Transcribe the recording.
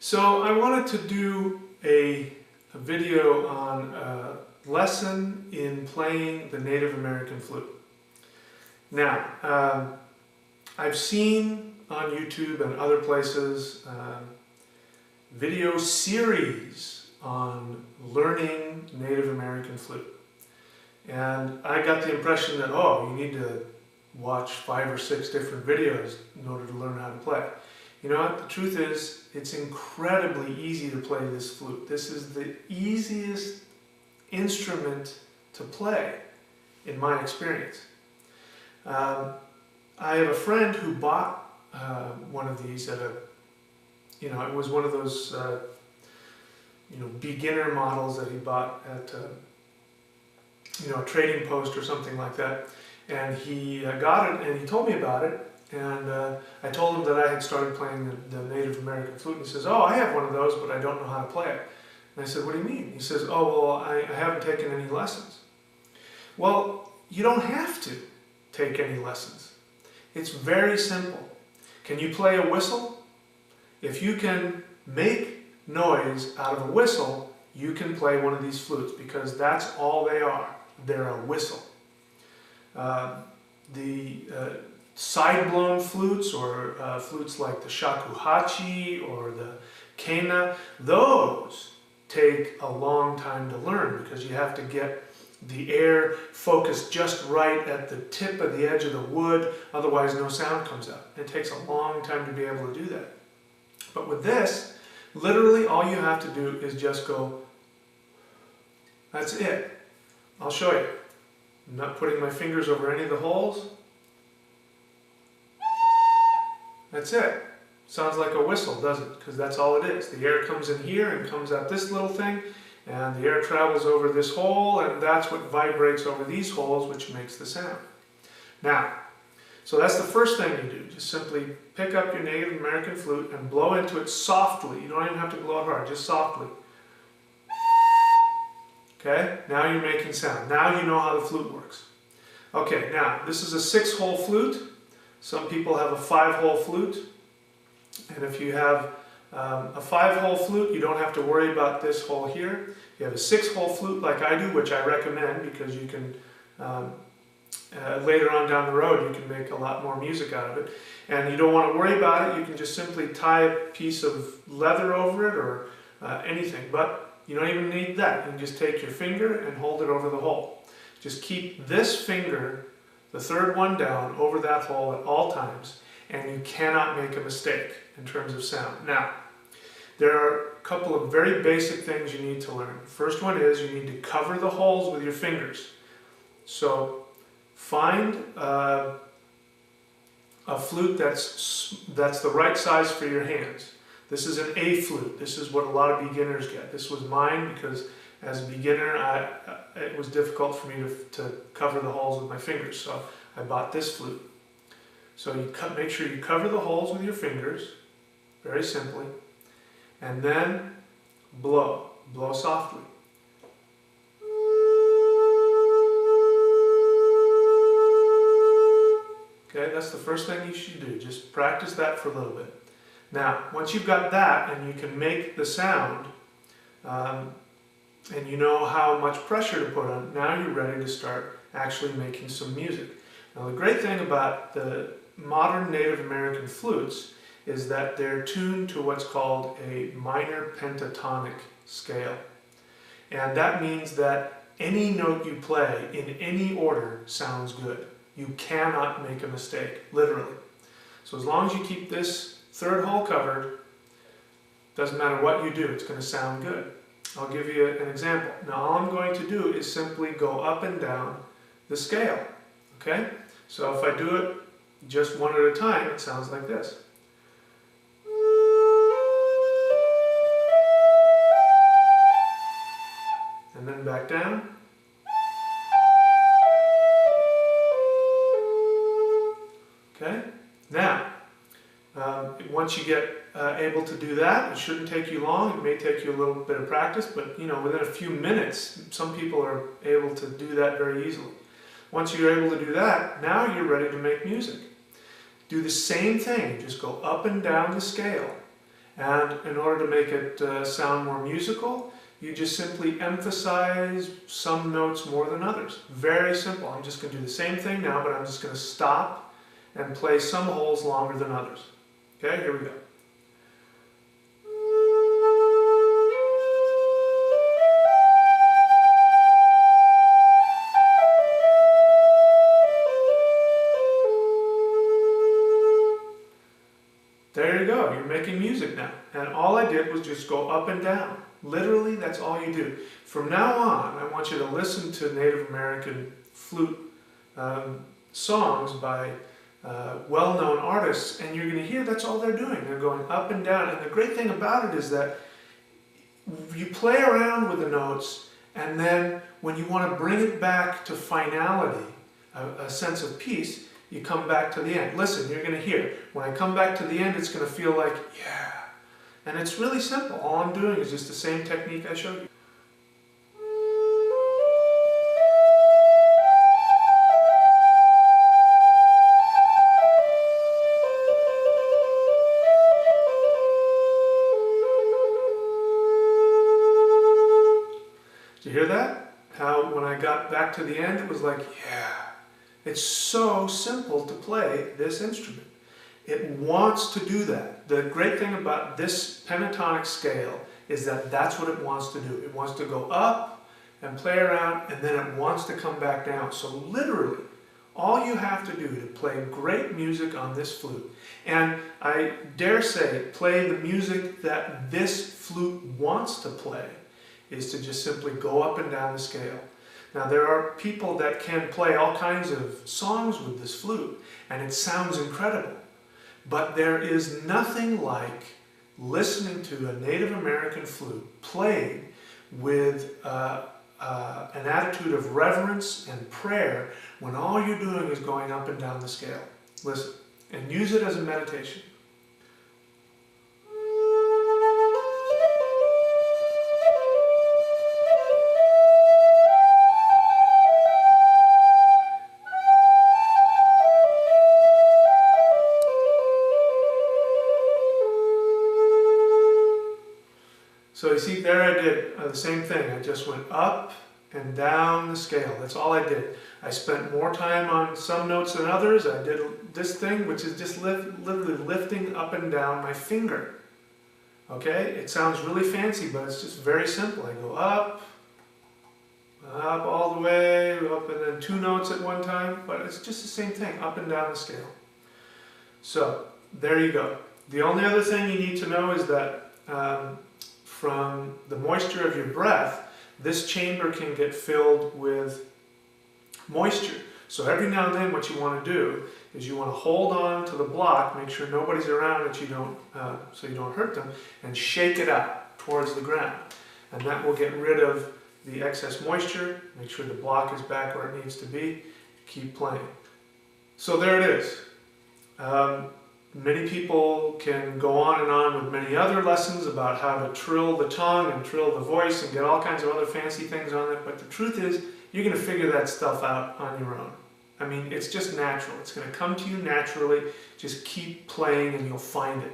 So I wanted to do a video on a lesson in playing the Native American flute. Now, I've seen on YouTube and other places video series on learning Native American flute. And I got the impression that, oh, you need to watch 5 or 6 different videos in order to learn how to play. You know what? The truth is, it's incredibly easy to play this flute. This is the easiest instrument to play, in my experience. I have a friend who bought one of these at it was one of those, beginner models that he bought at, a trading post or something like that. And he got it, and he told me about it. And I told him that I had started playing the Native American flute, and he says, "Oh, I have one of those, but I don't know how to play it." And I said, "What do you mean?" He says, "Oh, well, I haven't taken any lessons." Well, you don't have to take any lessons. It's very simple. Can you play a whistle? If you can make noise out of a whistle, you can play one of these flutes, because that's all they are. They're a whistle. Side-blown flutes, or flutes like the shakuhachi or the kena, those take a long time to learn, because you have to get the air focused just right at the tip of the edge of the wood, otherwise no sound comes out. It takes a long time to be able to do that. But with this, literally all you have to do is just go, that's it. I'll show you. I'm not putting my fingers over any of the holes. That's it. Sounds like a whistle, doesn't it? Because that's all it is. The air comes in here and comes out this little thing, and the air travels over this hole, and that's what vibrates over these holes, which makes the sound. Now, so that's the first thing you do. Just simply pick up your Native American flute and blow into it softly. You don't even have to blow it hard, just softly. Okay, now you're making sound. Now you know how the flute works. Okay, now this is a 6-hole flute. Some people have a 5-hole flute. And if you have a 5-hole flute, you don't have to worry about this hole here. If you have a 6-hole flute like I do, which I recommend, because you can, later on down the road, you can make a lot more music out of it. And you don't want to worry about it, you can just simply tie a piece of leather over it, or anything. But you don't even need that. You can just take your finger and hold it over the hole. Just keep this finger, the third one down, over that hole at all times, and you cannot make a mistake in terms of sound. Now, there are a couple of very basic things you need to learn. First one is you need to cover the holes with your fingers. So find a flute that's the right size for your hands. This is an A flute. This is what a lot of beginners get. This was mine because as a beginner, it was difficult for me to cover the holes with my fingers, so I bought this flute. So you make sure you cover the holes with your fingers, very simply, and then blow. Blow softly. Okay, that's the first thing you should do. Just practice that for a little bit. Now, once you've got that and you can make the sound, and you know how much pressure to put on, now you're ready to start actually making some music. Now, the great thing about the modern Native American flutes is that they're tuned to what's called a minor pentatonic scale. And that means that any note you play in any order sounds good. You cannot make a mistake, literally. So as long as you keep this third hole covered, doesn't matter what you do, it's going to sound good. I'll give you an example. Now all I'm going to do is simply go up and down the scale. Okay? So if I do it just one at a time, it sounds like this. And then back down. Okay? Now, once you get able to do that, it shouldn't take you long. It may take you a little bit of practice, but within a few minutes, some people are able to do that very easily. Once you're able to do that, now you're ready to make music. Do the same thing, just go up and down the scale, And in order to make it sound more musical, you just simply emphasize some notes more than others. Very simple. I'm just going to do the same thing now, but I'm just going to stop and play some holes longer than others. Okay, here we go. There you go, you're making music now. And all I did was just go up and down. Literally, that's all you do. From now on, I want you to listen to Native American flute songs by well-known artists, and you're going to hear that's all they're doing. They're going up and down. And the great thing about it is that you play around with the notes, and then when you want to bring it back to finality, a sense of peace, you come back to the end. Listen, you're going to hear. When I come back to the end, it's going to feel like, yeah. And it's really simple. All I'm doing is just the same technique I showed you. Did you hear that? How when I got back to the end, it was like, yeah. It's so simple to play this instrument. It wants to do that. The great thing about this pentatonic scale is that that's what it wants to do. It wants to go up and play around, and then it wants to come back down. So literally, all you have to do to play great music on this flute, and I dare say play the music that this flute wants to play, is to just simply go up and down the scale. Now there are people that can play all kinds of songs with this flute, and it sounds incredible. But there is nothing like listening to a Native American flute played with an attitude of reverence and prayer when all you're doing is going up and down the scale. Listen, and use it as a meditation. So you see, there I did the same thing. I just went up and down the scale. That's all I did. I spent more time on some notes than others. I did this thing, which is just literally lifting up and down my finger. Okay? It sounds really fancy, but it's just very simple. I go up all the way, up, and then two notes at one time, but it's just the same thing, up and down the scale. So, there you go. The only other thing you need to know is that from the moisture of your breath, this chamber can get filled with moisture. So every now and then what you want to do is you want to hold on to the block, make sure nobody's around that you don't, so you don't hurt them, and shake it out towards the ground. And that will get rid of the excess moisture, make sure the block is back where it needs to be, keep playing. So there it is. Many people can go on with many other lessons about how to trill the tongue and trill the voice and get all kinds of other fancy things on it, but the truth is, you're going to figure that stuff out on your own. I mean, it's just natural. It's going to come to you naturally. Just keep playing and you'll find it.